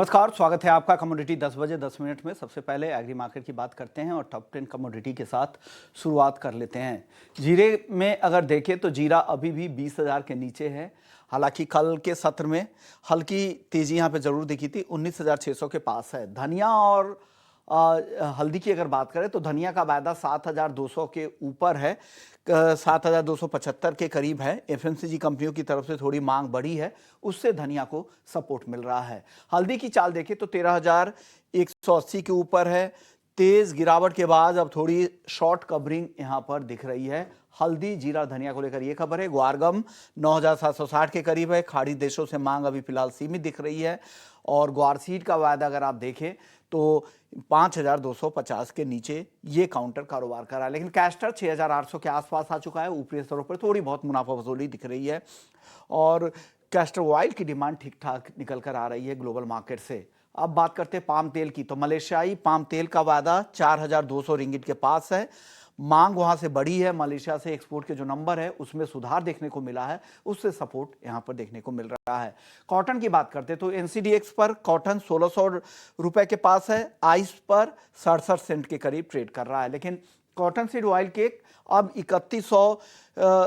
नमस्कार, स्वागत है आपका कमोडिटी 10 बजे 10 मिनट में। सबसे पहले एग्री मार्केट की बात करते हैं और टॉप 10 कमोडिटी के साथ शुरुआत कर लेते हैं। जीरे में अगर देखें तो जीरा अभी भी 20,000 के नीचे है। हालांकि कल के सत्र में हल्की तेजी यहाँ पे जरूर दिखी थी, 19,600 के पास है। धनिया और हल्दी की अगर बात करें तो धनिया का वायदा 7,200 के ऊपर है, 7,275 के करीब है। एफएमसीजी कंपनियों की तरफ से थोड़ी मांग बढ़ी है, उससे धनिया को सपोर्ट मिल रहा है। हल्दी की चाल देखें तो 13,180 के ऊपर है। तेज गिरावट के बाद अब थोड़ी शॉर्ट कवरिंग यहां पर दिख रही है। हल्दी जीरा धनिया को लेकर यह खबर है। ग्वारगम 9,760 के करीब है। खाड़ी देशों से मांग अभी फिलहाल सीमित दिख रही है और ग्वारसीड का वायदा अगर आप देखें तो 5,250 के नीचे ये काउंटर कारोबार कर रहा है। लेकिन कैस्टर 6,800 के आसपास आ चुका है। ऊपरी स्तरों पर थोड़ी बहुत मुनाफा वसूली दिख रही है और कैस्टर ऑयल की डिमांड ठीक ठाक निकल कर आ रही है ग्लोबल मार्केट से। अब बात करते हैं पाम तेल की, तो मलेशियाई पाम तेल का वायदा 4,200 रिंगिट के पास है। मांग वहां से बढ़ी है। मलेशिया से एक्सपोर्ट के जो नंबर है उसमें सुधार देखने को मिला है, उससे सपोर्ट यहां पर देखने को मिल रहा है। कॉटन की बात करते तो एनसीडीएक्स पर कॉटन 1,600 रुपए के पास है। आइस पर 67 सेंट के करीब ट्रेड कर रहा है। लेकिन कॉटन सीड ऑयल केक अब 3,100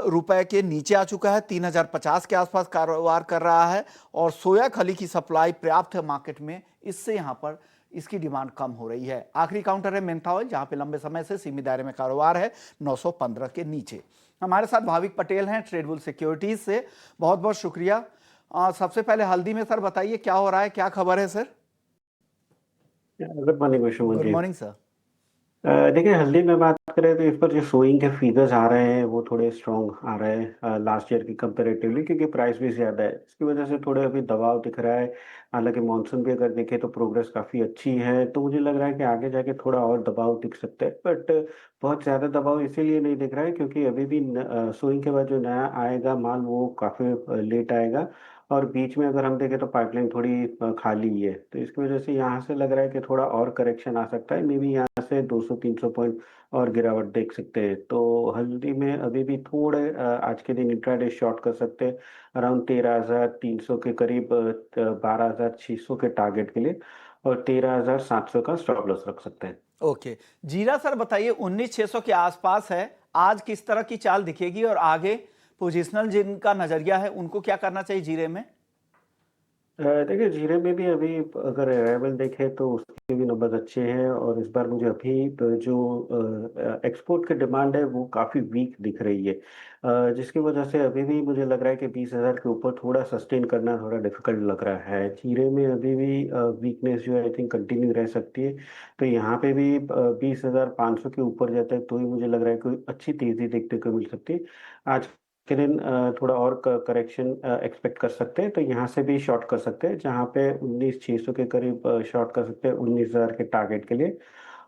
रुपए के नीचे आ चुका है, 3,050 के आसपास कारोबार कर रहा है और सोया खली की सप्लाई पर्याप्त है मार्केट में, इससे यहां पर इसकी डिमांड कम हो रही है। आखिरी काउंटर है मेंथा ऑयल, जहां पे लंबे समय से सीमित दायरे में कारोबार है, 915 के नीचे। हमारे साथ भाविक पटेल हैं ट्रेडबुल सिक्योरिटीज से, बहुत बहुत शुक्रिया। सबसे पहले हल्दी में सर बताइए क्या हो रहा है, क्या खबर है सर? गुड मॉर्निंग विशुमन गुड जी। Morning sir. देखिए, हल्दी में बात करें तो इस पर जो शोइंग के फिगर्स आ रहे हैं वो थोड़े स्ट्रॉन्ग आ रहे हैं लास्ट ईयर की कंपेरेटिवली, क्योंकि प्राइस भी ज़्यादा है। इसकी वजह से थोड़े अभी दबाव दिख रहा है। हालांकि मॉनसून भी अगर देखें तो प्रोग्रेस काफ़ी अच्छी है, तो मुझे लग रहा है कि आगे जाके थोड़ा और दबाव दिख सकता है। बट बहुत ज़्यादा दबाव इसीलिए नहीं दिख रहा है क्योंकि अभी भी शोइंग के बाद जो नया आएगा माल वो काफ़ी लेट आएगा और बीच में अगर हम देखें तो पाइपलाइन थोड़ी खाली ही है। तो इसकी वजह से यहाँ से लग रहा है कि थोड़ा और करेक्शन आ सकता है। मे बी यहाँ से 200-300 पॉइंट और गिरावट देख सकते हैं। तो हल्दी में अभी भी थोड़े आज के दिन इंट्राडे शॉर्ट कर सकते हैं अराउंड 13,300 के करीब, 12,600 के टारगेट के लिए, और 13,700 का स्टॉप लॉस रख सकते हैं। ओके, जीरा सर बताइए 19,600 के आसपास है, आज किस तरह की चाल दिखेगी और आगे पोजिशनल जिनका नजरिया है उनको क्या करना चाहिए जीरे में? देखिए, जीरे में भी अभी अगर अराइवल देखें तो उसके भी नंबर अच्छे हैं और इस बार मुझे अभी जो एक्सपोर्ट की डिमांड है वो काफ़ी वीक दिख रही है, जिसकी वजह से अभी भी मुझे लग रहा है कि 20,000 के ऊपर थोड़ा सस्टेन करना थोड़ा डिफिकल्ट लग रहा है। जीरे में अभी भी वीकनेस जो है आई थिंक कंटिन्यू रह सकती है। तो यहाँ पे भी 20,500 के ऊपर जाता है तो ही मुझे लग रहा है कोई अच्छी तेज़ी देखने को मिल सकती है। आज के दिन थोड़ा और करेक्शन एक्सपेक्ट कर सकते हैं, तो यहाँ से भी शॉर्ट कर सकते हैं, जहाँ पे 19,600 के करीब शॉर्ट कर सकते हैं 19,000 के टारगेट के लिए,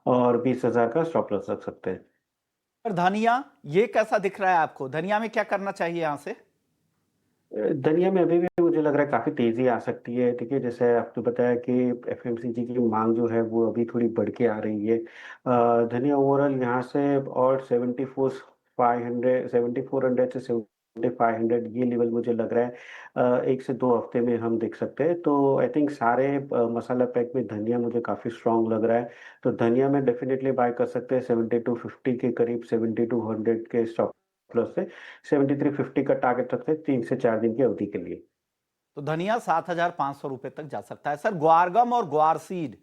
और 20,000 का स्टॉप लॉस रख सकते हैं। और धनिया ये कैसा दिख रहा है आपको? धनिया में क्या करना चाहिए यहां से? धनिया में अभी भी मुझे लग रहा है काफ़ी तेज़ी आ सकती है। देखिए, जैसे आपने बताया कि एफएमसीजी की मांग जो है वो अभी थोड़ी बढ़ के आ रही है। धनिया ओवरऑल यहाँ से और 74,500, 7400 से 7500 ये लेवल मुझे लग रहा है 1 से 2 हफ्ते में हम देख सकते हैं। तो आई थिंक सारे मसाला पैक में धनिया मुझे काफ़ी स्ट्रांग लग रहा है। तो धनिया में डेफिनेटली बाय कर सकते हैं 7250 के करीब, 7200 के स्टॉप लॉस से। 7350 का टारगेट रखते हैं 3 से 4 दिन की अवधि के लिए। तो धनिया 7,500 रुपए तक जा सकता है। सर ग्वारगम और ग्वारसीड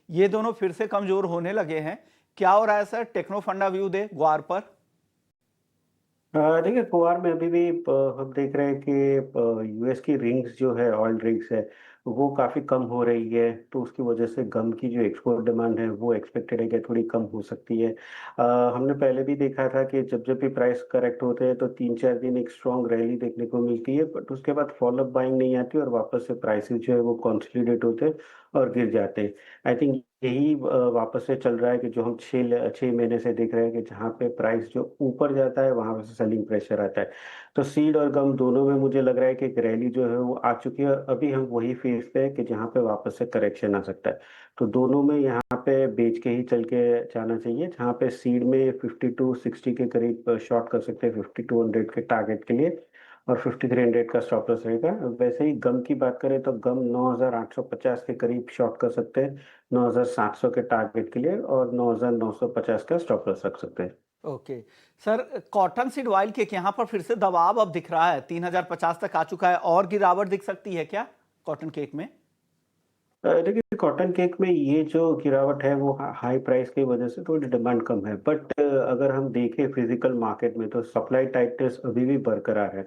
ये दोनों फिर से कमजोर होने लगे हैं, क्या हो रहा है सर? टेक्नो फंडा व्यू दे ग्वार पर। देखिए, कुआर में अभी भी हम देख रहे हैं कि यूएस की रिंग्स जो है, ऑयल रिंग्स है, वो काफ़ी कम हो रही है। तो उसकी वजह से गम की जो एक्सपोर्ट डिमांड है वो एक्सपेक्टेड है कि थोड़ी कम हो सकती है। हमने पहले भी देखा था कि जब जब भी प्राइस करेक्ट होते हैं तो 3-4 दिन एक स्ट्रॉन्ग रैली देखने को मिलती है, बट उसके बाद फॉलोअप बाइंग नहीं आती और वापस से प्राइसेस जो है वो कंसोलिडेट होते हैं और गिर जाते हैं। आई थिंक यही वापस से चल रहा है कि जो हम 6 महीने से देख रहे हैं कि जहाँ पे प्राइस जो ऊपर जाता है वहाँ से सेलिंग प्रेशर आता है। तो सीड और गम दोनों में मुझे लग रहा है कि एक रैली जो है वो आ चुकी है। अभी हम वही फेज पे है कि जहाँ पे वापस से करेक्शन आ सकता है। तो दोनों में यहाँ पे बेच के ही चल के जाना चाहिए, जहाँ पे सीड में 52-60 के करीब शॉर्ट कर सकते हैं 5200 के टारगेट के लिए, और 5300 का स्टॉप लॉस रहेगा। वैसे ही गम की बात करें तो गम 9850 के करीब शॉर्ट कर सकते हैं 9700 के टारगेट के लिए, और 9950 का स्टॉप लॉस रख सकते हैं। Okay sir, cotton seed oil के यहाँ पर फिर से दबाव अब दिख रहा है, 3050 तक आ चुका है, और गिरावट दिख सकती है क्या कॉटन केक में? देखिए कॉटन केक में ये जो गिरावट है वो हाई प्राइस की वजह से थोड़ी डिमांड कम है, बट अगर हम देखें फिजिकल मार्केट में तो सप्लाई टाइटनेस अभी भी बरकरार है।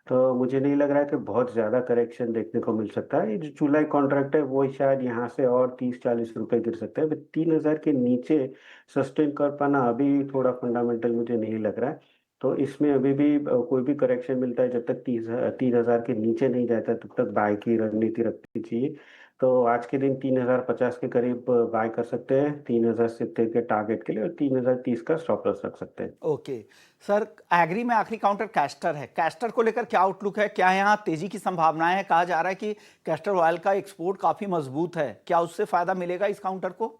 तो मुझे नहीं लग रहा है कि बहुत ज़्यादा करेक्शन देखने को मिल सकता है। ये जो जुलाई कॉन्ट्रैक्ट है वो शायद यहाँ से और 30-40 रुपए गिर सकते हैं, बट 3000 के नीचे सस्टेन कर पाना अभी थोड़ा फंडामेंटल मुझे नहीं लग रहा है। तो इसमें अभी भी कोई भी करेक्शन मिलता है, जब तक 3000 के नीचे नहीं जाता तब तक बाय की रणनीति रखनी चाहिए। तो आज के दिन 3050 के करीब बाय कर सकते हैं 3070 के टारगेट के लिए, और 3030 का स्टॉप लॉस रख सकते हैं। ओके सर, एग्री में आखिरी काउंटर कैस्टर है, कैस्टर को लेकर क्या आउटलुक है? क्या यहाँ तेजी की संभावनाएं है? कहा जा रहा है कि कैस्टर ऑयल का एक्सपोर्ट काफी मजबूत है, क्या उससे फायदा मिलेगा इस काउंटर को?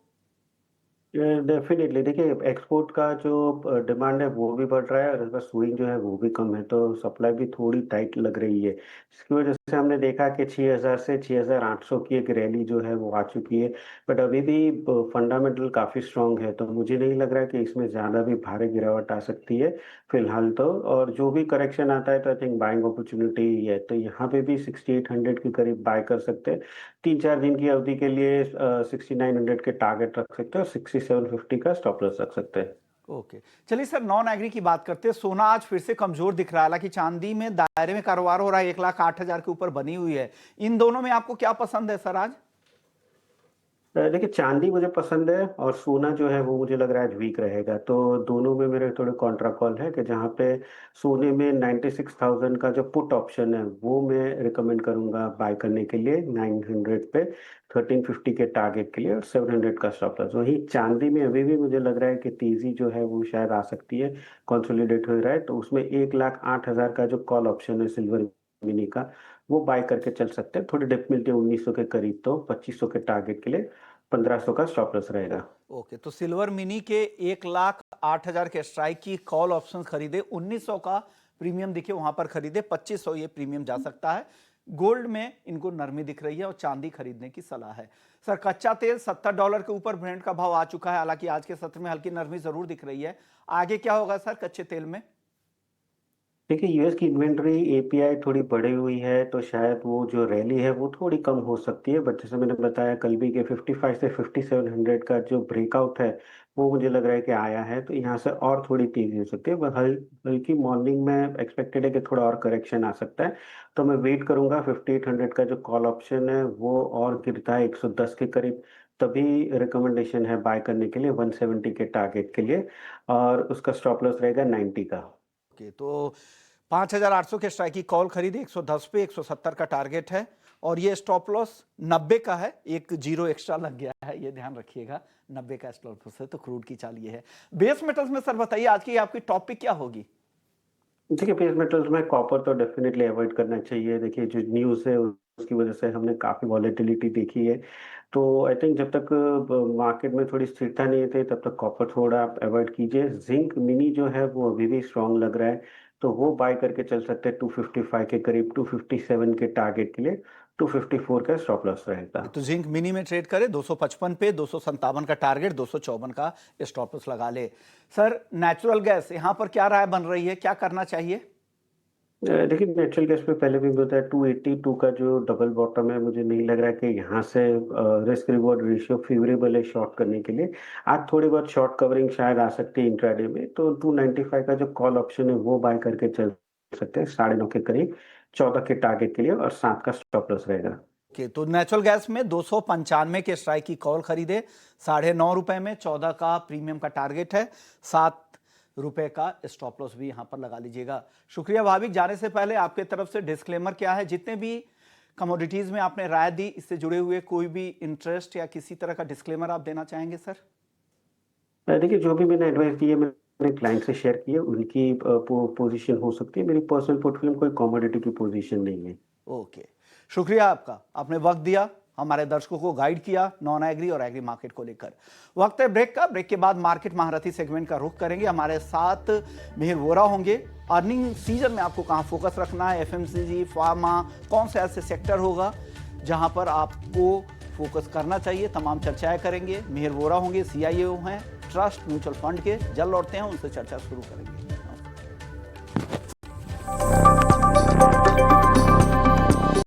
डेफिनेटली देखिए एक्सपोर्ट का जो डिमांड है वो भी बढ़ रहा है, और इसका स्विंग जो है वो भी कम है, तो सप्लाई भी थोड़ी टाइट लग रही है। इसकी वजह से हमने देखा कि 6000 से 6800 की एक रैली जो है वो आ चुकी है, बट अभी भी फंडामेंटल काफ़ी स्ट्रांग है, तो मुझे नहीं लग रहा है कि इसमें ज़्यादा भी भारी गिरावट आ सकती है फिलहाल तो। और जो भी करेक्शन आता है तो आई थिंक बाइंग अपॉर्चुनिटी ही है, तो यहाँ पे भी 6800 के करीब बाय कर सकते हैं। 3-4 दिन की अवधि के लिए 6900 के टारगेट रख सकते हैं, और 6750 का स्टॉप लॉस रख सकते हैं। ओके, चलिए सर, नॉन एग्री की बात करते हैं। सोना आज फिर से कमजोर दिख रहा है, हालांकि चांदी में दायरे में कारोबार हो रहा है, 1,08,000 के ऊपर बनी हुई है। इन दोनों में आपको क्या पसंद है सर आज? देखिए चांदी मुझे पसंद है, और सोना जो है वो मुझे लग रहा है आज वीक रहेगा, तो दोनों में मेरे थोड़े कॉन्ट्रा कॉल है कि जहाँ पे सोने में 96,000 का जो पुट ऑप्शन है वो मैं रिकमेंड करूंगा बाय करने के लिए 900 पे, 1350 के टारगेट के लिए, और 700 का स्टॉप लॉस। वहीं चांदी में अभी भी मुझे लग रहा है कि तेजी जो है वो शायद आ सकती है, कंसोलिडेट हो रहा है, तो उसमें 1,08,000 का जो कॉल ऑप्शन है सिल्वर मिनी का, वो बाय करके चल सकते हैं। थोड़ी डिप मिलती है 1900 के करीब, तो 2500 के टारगेट के लिए 1500 का स्टॉप लॉस रहेगा। ओके, तो सिल्वर मिनी के 1,08,000 के स्ट्राइक की कॉल ऑप्शन खरीदे, 1900 का प्रीमियम दिखे वहां पर खरीदे, 2500 ये प्रीमियम जा सकता है। गोल्ड में इनको नरमी दिख रही है और चांदी खरीदने की सलाह है। सर, कच्चा तेल $70 के ऊपर ब्रेंट का भाव आ चुका है, हालांकि आज के सत्र में हल्की नरमी जरूर दिख रही है। आगे क्या होगा सर कच्चे तेल में? देखिए यूएस की इन्वेंटरी एपीआई थोड़ी बढ़ी हुई है, तो शायद वो जो रैली है वो थोड़ी कम हो सकती है, बट जैसे मैंने बताया कल भी कि 55 से 5700 का जो ब्रेकआउट है वो मुझे लग रहा है कि आया है, तो यहाँ से और थोड़ी तेजी हो सकती है, पर बल्कि मॉर्निंग में एक्सपेक्टेड है कि थोड़ा और करेक्शन आ सकता है। तो मैं वेट करूंगा 5800 का जो कॉल ऑप्शन है वो और गिरता है 110 के करीब, तभी रिकमेंडेशन है बाय करने के लिए 170 के टारगेट के लिए, और उसका स्टॉप लॉस रहेगा 90 का। ओके, तो 5,800 के स्ट्राइक की कॉल खरीदी, 110 पे, 170 का टारगेट है, और ये स्टॉप लॉस 90 का है, एक जीरो एक्स्ट्रा लग गया है, ये ध्यान रखिएगा। 90 का स्टॉप लॉस है, तो क्रूड की चाल ये है। बेस मेटल्स में सर बताइए आज की आपकी टॉपिक क्या होगी? देखिए बेस मेटल्स में कॉपर तो डेफिनेटली अवॉइड करना चाहिए। देखिए जो न्यूज़ है उसकी वजह से हमने काफ़ी वॉलेटिलिटी देखी है, तो आई थिंक जब तक मार्केट में थोड़ी स्थिरता नहीं थे तब तक कॉपर थोड़ा आप अवॉइड कीजिए। जिंक मिनी जो है वो अभी भी स्ट्रांग लग रहा है, तो वो बाय करके चल सकते हैं 255 के करीब, 257 के टारगेट के लिए, 254 का स्टॉप लॉस रहेगा। तो जिंक मिनी में ट्रेड करें 255 पे, 257 का टारगेट, 254 का स्टॉप लॉस लगा ले। सर, नेचुरल गैस यहां पर क्या राय बन रही है, क्या करना चाहिए? देखिए नेचुरल गैस में पहले भी बताया 282 का जो डबल बॉटम है, मुझे नहीं लग रहा है कि यहाँ से रिस्क रिवॉर्ड रेशियो फेवरेबल है शॉर्ट करने के लिए। आज थोड़ी बहुत शॉर्ट कवरिंग शायद आ सकती है इंट्राडे में, तो 295 का जो कॉल ऑप्शन है वो बाय करके चल सकते हैं 9.5 के करीब, 14 के टारगेट के लिए, और 7 का स्टॉप लॉस रहेगा। के तो नेचुरल गैस में 295 के स्ट्राइक की कॉल खरीदे, ₹9.5 में, 14 का प्रीमियम का टारगेट है, ₹7 का स्टॉप लॉस भी यहां पर लगा लीजिएगा। शुक्रिया भाभी। जाने से पहले आपके तरफ से डिस्क्लेमर क्या है? जितने भी कमोडिटीज में आपने राय दी, इससे जुड़े हुए कोई भी इंटरेस्ट या किसी तरह का डिस्क्लेमर आप देना चाहेंगे सर? देखिए जो भी मैंने एडवाइस दी है मैंने क्लाइंट से शेयर की है, उनकी पोजीशन हो सकती है, मेरी पर्सनल पोर्टफोलियो में कोई कमोडिटी की पोजीशन नहीं है। ओके, शुक्रिया आपका, आपने वक्त दिया। हमारे दर्शकों को गाइड किया नॉन एग्री और एग्री मार्केट को लेकर। वक्त है ब्रेक का। ब्रेक के बाद मार्केट महारथी सेगमेंट का रुख करेंगे। हमारे साथ मिहिर वोरा होंगे। अर्निंग सीजन में आपको कहां फोकस रखना है, एफएमसीजी, फार्मा, कौन से ऐसे सेक्टर होगा जहां पर आपको फोकस करना चाहिए, तमाम चर्चाएं करेंगे। मिहिर वोरा होंगे, CIO हैं ट्रस्ट म्यूचुअल फंड के। जल्द लौटते हैं, उनसे चर्चा शुरू करेंगे।